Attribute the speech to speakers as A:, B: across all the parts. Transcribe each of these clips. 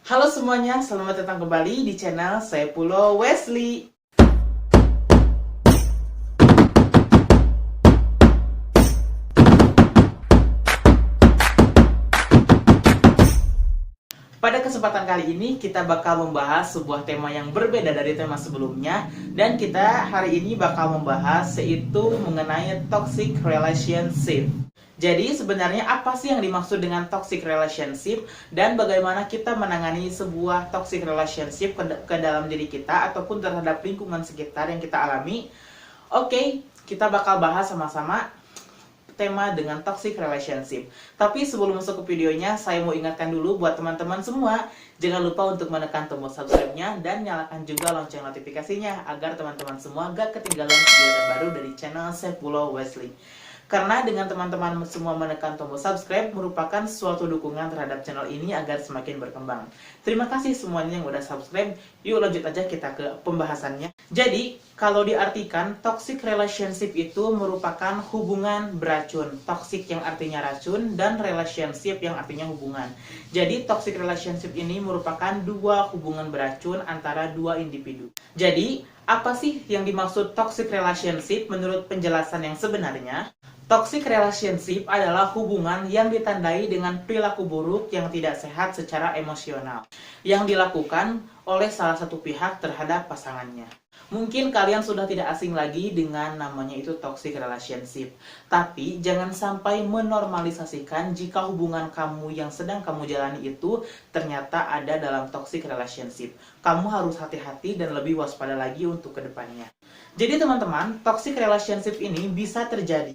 A: Halo semuanya, selamat datang kembali di channel Sepuluh Wesley. Pada kesempatan kali ini kita bakal membahas sebuah tema yang berbeda dari tema sebelumnya. Dan kita hari ini bakal membahas yaitu mengenai toxic relationship. Jadi sebenarnya apa sih yang dimaksud dengan toxic relationship dan bagaimana kita menangani sebuah toxic relationship ke dalam diri kita ataupun terhadap lingkungan sekitar yang kita alami. Oke, kita bakal bahas sama-sama tema dengan toxic relationship. Tapi sebelum masuk ke videonya, saya mau ingatkan dulu buat teman-teman semua, jangan lupa untuk menekan tombol subscribe-nya dan nyalakan juga lonceng notifikasinya agar teman-teman semua gak ketinggalan video terbaru dari channel Sepuluh Wesley. Karena dengan teman-teman semua menekan tombol subscribe merupakan suatu dukungan terhadap channel ini agar semakin berkembang. Terima kasih semuanya yang udah subscribe. Yuk lanjut aja kita ke pembahasannya. Jadi, kalau diartikan, toxic relationship itu merupakan hubungan beracun. Toxic yang artinya racun dan relationship yang artinya hubungan. Jadi, toxic relationship ini merupakan dua hubungan beracun antara dua individu. Jadi, apa sih yang dimaksud toxic relationship menurut penjelasan yang sebenarnya? Toxic relationship adalah hubungan yang ditandai dengan perilaku buruk yang tidak sehat secara emosional, yang dilakukan oleh salah satu pihak terhadap pasangannya. Mungkin kalian sudah tidak asing lagi dengan namanya itu toxic relationship. Tapi jangan sampai menormalisasikan jika hubungan kamu yang sedang kamu jalani itu ternyata ada dalam toxic relationship. Kamu harus hati-hati dan lebih waspada lagi untuk kedepannya. Jadi teman-teman, toxic relationship ini bisa terjadi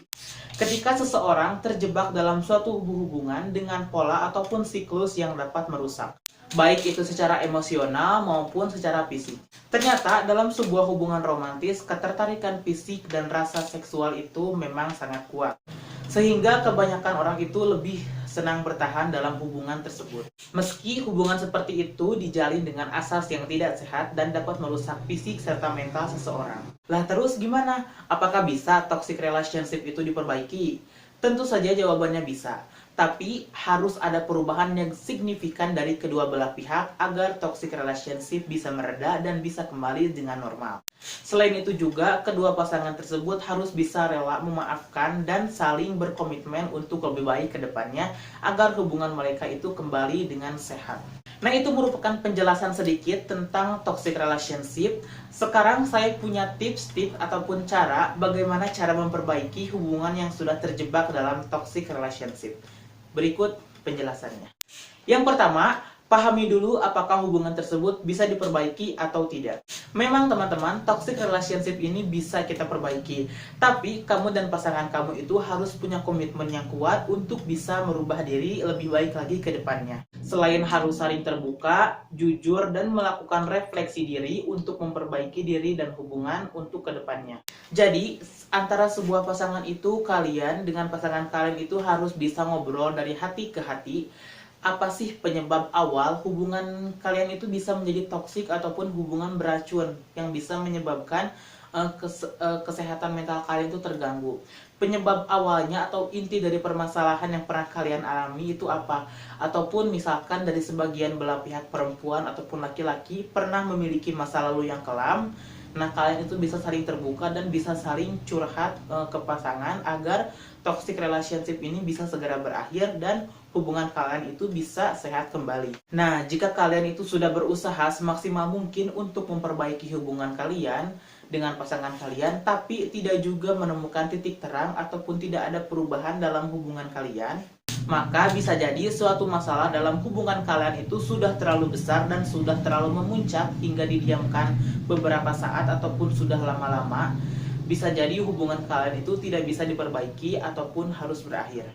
A: ketika seseorang terjebak dalam suatu hubungan dengan pola ataupun siklus yang dapat merusak, baik itu secara emosional maupun secara fisik. Ternyata dalam sebuah hubungan romantis, ketertarikan fisik dan rasa seksual itu memang sangat kuat. Sehingga kebanyakan orang itu lebih senang bertahan dalam hubungan tersebut. Meski hubungan seperti itu dijalin dengan asas yang tidak sehat dan dapat merusak fisik serta mental seseorang. Lah terus gimana? Apakah bisa toxic relationship itu diperbaiki? Tentu saja jawabannya bisa. Tapi harus ada perubahan yang signifikan dari kedua belah pihak agar toxic relationship bisa mereda dan bisa kembali dengan normal. Selain itu juga, kedua pasangan tersebut harus bisa rela memaafkan dan saling berkomitmen untuk lebih baik ke depannya agar hubungan mereka itu kembali dengan sehat. Nah, itu merupakan penjelasan sedikit tentang toxic relationship. Sekarang saya punya tips-tips ataupun cara bagaimana cara memperbaiki hubungan yang sudah terjebak dalam toxic relationship. Berikut penjelasannya. Yang pertama, pahami dulu apakah hubungan tersebut bisa diperbaiki atau tidak. Memang teman-teman, toxic relationship ini bisa kita perbaiki. Tapi kamu dan pasangan kamu itu harus punya komitmen yang kuat untuk bisa merubah diri lebih baik lagi ke depannya. Selain harus saling terbuka, jujur, dan melakukan refleksi diri untuk memperbaiki diri dan hubungan untuk ke depannya. Jadi, antara sebuah pasangan itu, kalian dengan pasangan kalian itu harus bisa ngobrol dari hati ke hati. Apa sih penyebab awal hubungan kalian itu bisa menjadi toksik ataupun hubungan beracun yang bisa menyebabkan kesehatan mental kalian itu terganggu. Penyebab awalnya atau inti dari permasalahan yang pernah kalian alami itu apa? Ataupun misalkan dari sebagian belah pihak perempuan ataupun laki-laki pernah memiliki masa lalu yang kelam. Nah, kalian itu bisa saling terbuka dan bisa saling curhat ke pasangan agar toxic relationship ini bisa segera berakhir dan hubungan kalian itu bisa sehat kembali. Nah, jika kalian itu sudah berusaha semaksimal mungkin untuk memperbaiki hubungan kalian dengan pasangan kalian, tapi tidak juga menemukan titik terang ataupun tidak ada perubahan dalam hubungan kalian, maka bisa jadi suatu masalah dalam hubungan kalian itu sudah terlalu besar dan sudah terlalu memuncak hingga didiamkan beberapa saat ataupun sudah lama-lama. Bisa jadi hubungan kalian itu tidak bisa diperbaiki ataupun harus berakhir.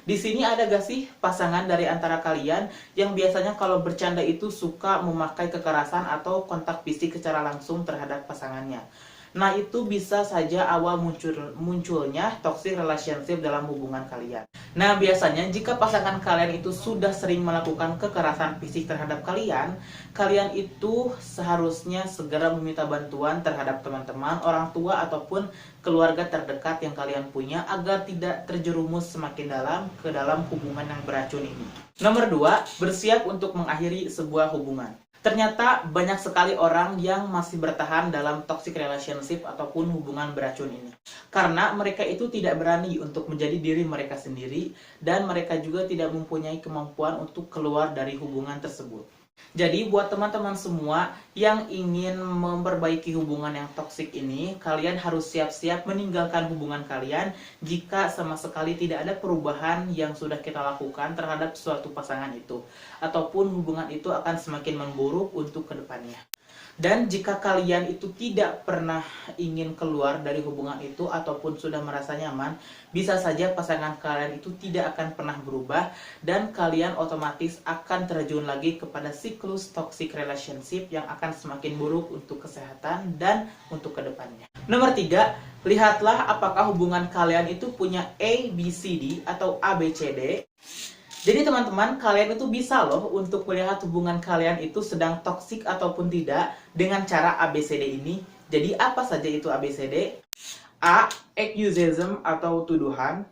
A: Di sini ada gak sih pasangan dari antara kalian yang biasanya kalau bercanda itu suka memakai kekerasan atau kontak fisik secara langsung terhadap pasangannya? Nah, itu bisa saja awal munculnya toxic relationship dalam hubungan kalian. Nah, biasanya jika pasangan kalian itu sudah sering melakukan kekerasan fisik terhadap kalian, kalian itu seharusnya segera meminta bantuan terhadap teman-teman, orang tua, ataupun keluarga terdekat yang kalian punya agar tidak terjerumus semakin dalam ke dalam hubungan yang beracun ini. Nomor 2, bersiap untuk mengakhiri sebuah hubungan. Ternyata banyak sekali orang yang masih bertahan dalam toxic relationship ataupun hubungan beracun ini. Karena mereka itu tidak berani untuk menjadi diri mereka sendiri dan mereka juga tidak mempunyai kemampuan untuk keluar dari hubungan tersebut. Jadi buat teman-teman semua yang ingin memperbaiki hubungan yang toksik ini, kalian harus siap-siap meninggalkan hubungan kalian jika sama sekali tidak ada perubahan yang sudah kita lakukan terhadap suatu pasangan itu. Ataupun hubungan itu akan semakin memburuk untuk kedepannya. Dan jika kalian itu tidak pernah ingin keluar dari hubungan itu ataupun sudah merasa nyaman, bisa saja pasangan kalian itu tidak akan pernah berubah dan kalian otomatis akan terjun lagi kepada siklus toxic relationship yang akan semakin buruk untuk kesehatan dan untuk kedepannya. Nomor 3, lihatlah apakah hubungan kalian itu punya A, B, C, D atau A, B, C, D. Jadi teman-teman, kalian itu bisa loh untuk melihat hubungan kalian itu sedang toksik ataupun tidak dengan cara ABCD ini. Jadi apa saja itu ABCD? A. Accusation atau tuduhan.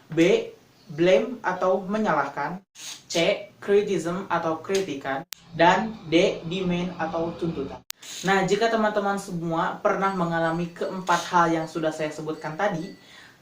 A: B. Blame atau menyalahkan. C. Criticism atau kritikan. Dan D. Demand atau tuntutan. Nah, jika teman-teman semua pernah mengalami keempat hal yang sudah saya sebutkan tadi,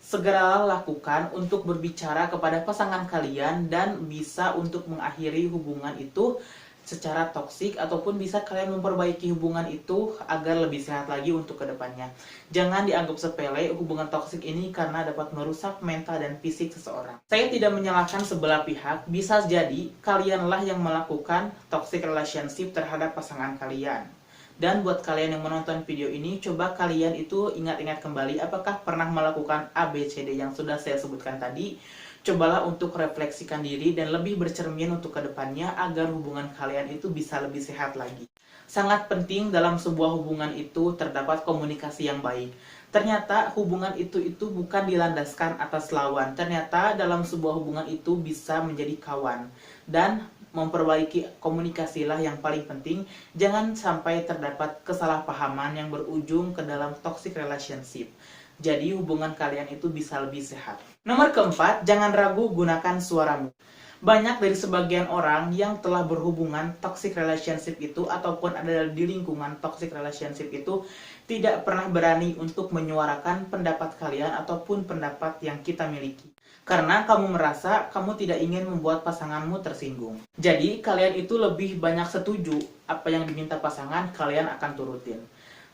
A: segera lakukan untuk berbicara kepada pasangan kalian dan bisa untuk mengakhiri hubungan itu secara toksik ataupun bisa kalian memperbaiki hubungan itu agar lebih sehat lagi untuk kedepannya. Jangan dianggap sepele hubungan toksik ini karena dapat merusak mental dan fisik seseorang. Saya tidak menyalahkan sebelah pihak, bisa jadi kalianlah yang melakukan toxic relationship terhadap pasangan kalian. Dan buat kalian yang menonton video ini, coba kalian itu ingat-ingat kembali apakah pernah melakukan ABCD yang sudah saya sebutkan tadi. Cobalah untuk refleksikan diri dan lebih bercermin untuk kedepannya agar hubungan kalian itu bisa lebih sehat lagi. Sangat penting dalam sebuah hubungan itu terdapat komunikasi yang baik. Ternyata hubungan itu bukan dilandaskan atas lawan. Ternyata dalam sebuah hubungan itu bisa menjadi kawan. Dan memperbaiki komunikasilah yang paling penting. Jangan sampai terdapat kesalahpahaman yang berujung ke dalam toxic relationship. Jadi hubungan kalian itu bisa lebih sehat. Nomor keempat, jangan ragu gunakan suaramu. Banyak dari sebagian orang yang telah berhubungan toxic relationship itu ataupun ada di lingkungan toxic relationship itu tidak pernah berani untuk menyuarakan pendapat kalian ataupun pendapat yang kita miliki. Karena kamu merasa kamu tidak ingin membuat pasanganmu tersinggung. Jadi kalian itu lebih banyak setuju apa yang diminta pasangan kalian akan turutin.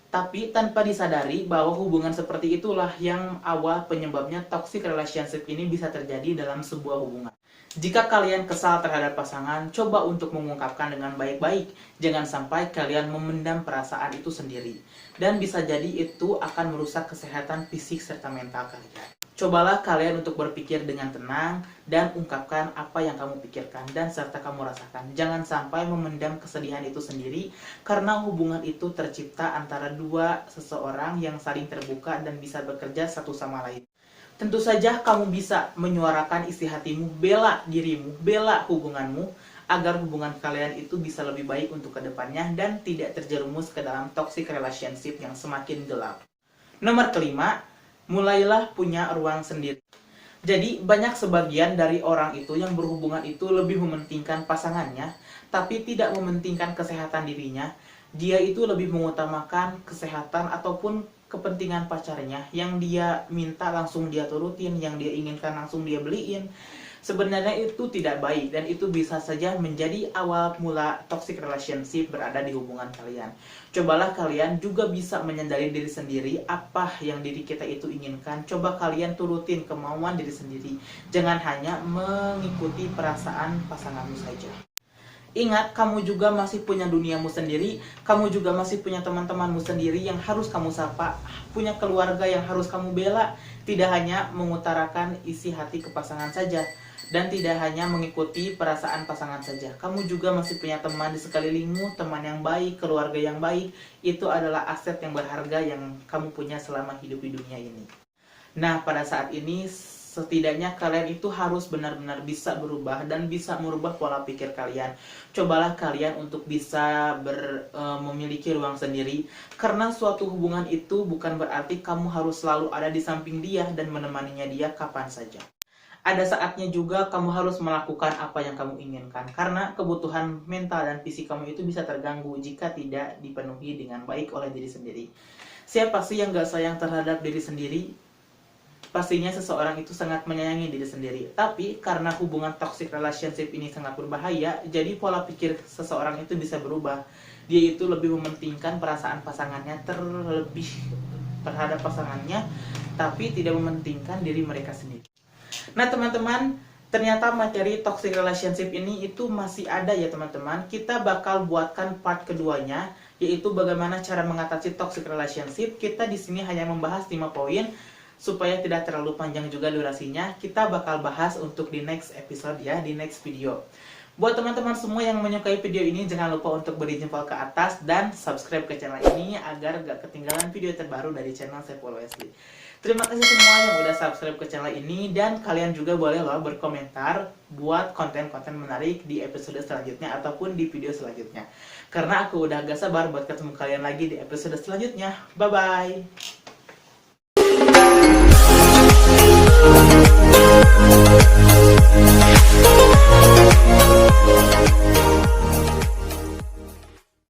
A: Tapi tanpa disadari bahwa hubungan seperti itulah yang awal penyebabnya toxic relationship ini bisa terjadi dalam sebuah hubungan. Jika kalian kesal terhadap pasangan, coba untuk mengungkapkan dengan baik-baik. Jangan sampai kalian memendam perasaan itu sendiri. Dan bisa jadi itu akan merusak kesehatan fisik serta mental kalian. Cobalah kalian untuk berpikir dengan tenang dan ungkapkan apa yang kamu pikirkan dan serta kamu rasakan. Jangan sampai memendam kesedihan itu sendiri karena hubungan itu tercipta antara dua seseorang yang saling terbuka dan bisa bekerja satu sama lain. Tentu saja kamu bisa menyuarakan isi hatimu, bela dirimu, bela hubunganmu agar hubungan kalian itu bisa lebih baik untuk kedepannya dan tidak terjerumus ke dalam toxic relationship yang semakin gelap. Nomor kelima, mulailah punya ruang sendiri. Jadi banyak sebagian dari orang itu yang berhubungan itu lebih mementingkan pasangannya, tapi tidak mementingkan kesehatan dirinya. Dia itu lebih mengutamakan kesehatan ataupun kepentingan pacarnya. Yang dia minta langsung dia turutin, yang dia inginkan langsung dia beliin. Sebenarnya itu tidak baik dan itu bisa saja menjadi awal mula toxic relationship berada di hubungan kalian. Cobalah kalian juga bisa menyadari diri sendiri apa yang diri kita itu inginkan. Coba kalian turutin kemauan diri sendiri. Jangan hanya mengikuti perasaan pasanganmu saja. Ingat, kamu juga masih punya duniamu sendiri, kamu juga masih punya teman-temanmu sendiri yang harus kamu sapa, punya keluarga yang harus kamu bela, tidak hanya mengutarakan isi hati ke pasangan saja. Dan tidak hanya mengikuti perasaan pasangan saja, kamu juga masih punya teman di sekelilingmu, teman yang baik, keluarga yang baik. Itu adalah aset yang berharga yang kamu punya selama hidup di dunia ini. Nah, pada saat ini setidaknya kalian itu harus benar-benar bisa berubah dan bisa merubah pola pikir kalian. Cobalah kalian untuk bisa memiliki ruang sendiri, karena suatu hubungan itu bukan berarti kamu harus selalu ada di samping dia dan menemaninya dia kapan saja. Ada saatnya juga kamu harus melakukan apa yang kamu inginkan, karena kebutuhan mental dan fisik kamu itu bisa terganggu jika tidak dipenuhi dengan baik oleh diri sendiri. Siapa sih yang gak sayang terhadap diri sendiri? Pastinya seseorang itu sangat menyayangi diri sendiri. Tapi karena hubungan toxic relationship ini sangat berbahaya, jadi pola pikir seseorang itu bisa berubah. Dia itu lebih mementingkan perasaan pasangannya terlebih terhadap pasangannya, tapi tidak mementingkan diri mereka sendiri. Nah teman-teman, ternyata materi toxic relationship ini itu masih ada ya teman-teman. Kita bakal buatkan part keduanya, yaitu bagaimana cara mengatasi toxic relationship. Kita di sini hanya membahas 5 poin supaya tidak terlalu panjang juga durasinya. Kita bakal bahas untuk di next episode ya, di next video. Buat teman-teman semua yang menyukai video ini, jangan lupa untuk beri jempol ke atas dan subscribe ke channel ini agar gak ketinggalan video terbaru dari channel Saiful Wesley. Terima kasih semua yang udah subscribe ke channel ini, dan kalian juga boleh loh berkomentar buat konten-konten menarik di episode selanjutnya ataupun di video selanjutnya. Karena aku udah gak sabar buat ketemu kalian lagi di episode selanjutnya. Bye-bye!